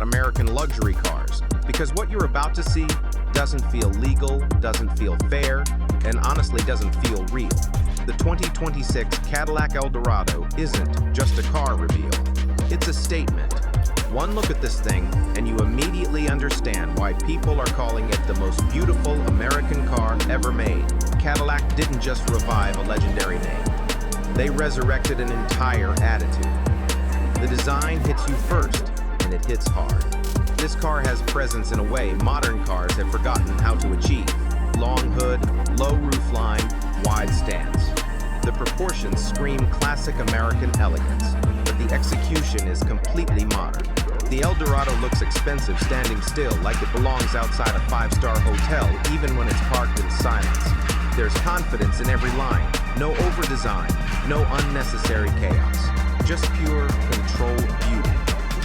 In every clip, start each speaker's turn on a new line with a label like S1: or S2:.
S1: American luxury cars, because what you're about to see doesn't feel legal, doesn't feel fair, and honestly doesn't feel real. The 2026 Cadillac Eldorado isn't just a car reveal. It's a statement. One look at this thing, and you immediately understand why people are calling it the most beautiful American car ever made. Cadillac didn't just revive a legendary name. They resurrected an entire attitude. The design hits you first, and it hits hard. This car has presence in a way modern cars have forgotten how to achieve. Long hood, low roofline, wide stance. The proportions scream classic American elegance, but the execution is completely modern. The Eldorado looks expensive standing still, like it belongs outside a five-star hotel, even when it's parked in silence. There's confidence in every line, no over-design, no unnecessary chaos, just pure, controlled beauty.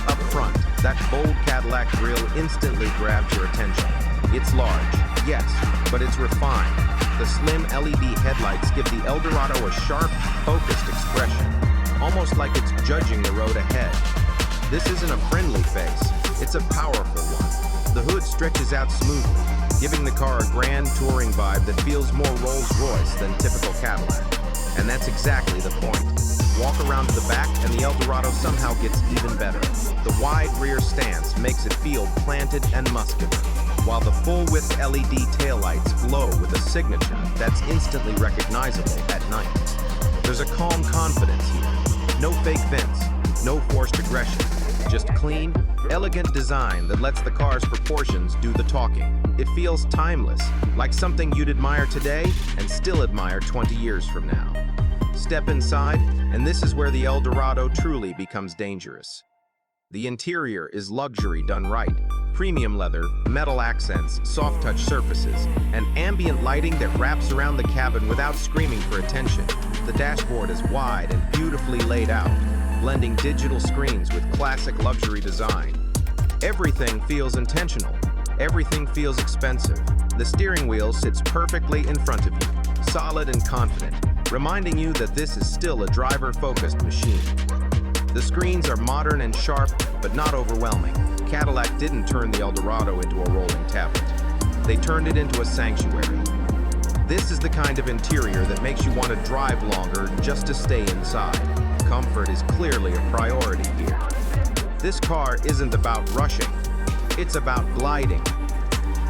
S1: Up front, that bold Cadillac grille instantly grabs your attention. It's large, yes, but it's refined. The slim LED headlights give the Eldorado a sharp, focused expression, almost like it's judging the road ahead. This isn't a friendly face, it's a powerful one. The hood stretches out smoothly, giving the car a grand touring vibe that feels more Rolls-Royce than typical Cadillac. And that's exactly the point. Walk around to the back and the Eldorado somehow gets even better. The wide rear stance makes it feel planted and muscular, while the full-width LED taillights glow with a signature that's instantly recognizable at night. There's a calm confidence here. No fake vents, no forced aggression. Just clean, elegant design that lets the car's proportions do the talking. It feels timeless, like something you'd admire today and still admire 20 years from now. Step inside, and this is where the Eldorado truly becomes dangerous. The interior is luxury done right. Premium leather, metal accents, soft-touch surfaces, and ambient lighting that wraps around the cabin without screaming for attention. The dashboard is wide and beautifully laid out, blending digital screens with classic luxury design. Everything feels intentional. Everything feels expensive. The steering wheel sits perfectly in front of you, solid and confident, reminding you that this is still a driver-focused machine. The screens are modern and sharp, but not overwhelming. Cadillac didn't turn the Eldorado into a rolling tablet. They turned it into a sanctuary. This is the kind of interior that makes you want to drive longer just to stay inside. Comfort is clearly a priority here. This car isn't about rushing, it's about gliding.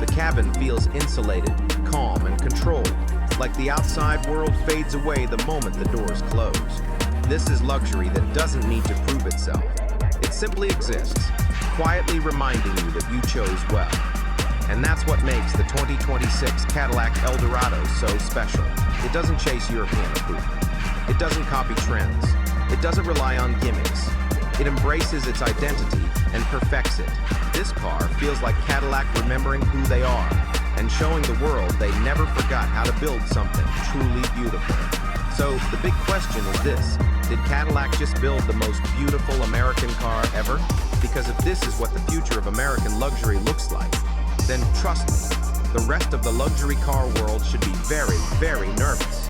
S1: The cabin feels insulated, calm, and controlled, like the outside world fades away the moment the doors close. This is luxury that doesn't need to prove itself. It simply exists, quietly reminding you that you chose well. And that's what makes the 2026 Cadillac Eldorado so special. It doesn't chase European approval. It doesn't copy trends. It doesn't rely on gimmicks. It embraces its identity and perfects it. This car feels like Cadillac remembering who they are and showing the world they never forgot how to build something truly beautiful. So the big question is this: did Cadillac just build the most beautiful American car ever? Because if this is what the future of American luxury looks like, then trust me, the rest of the luxury car world should be very, very nervous.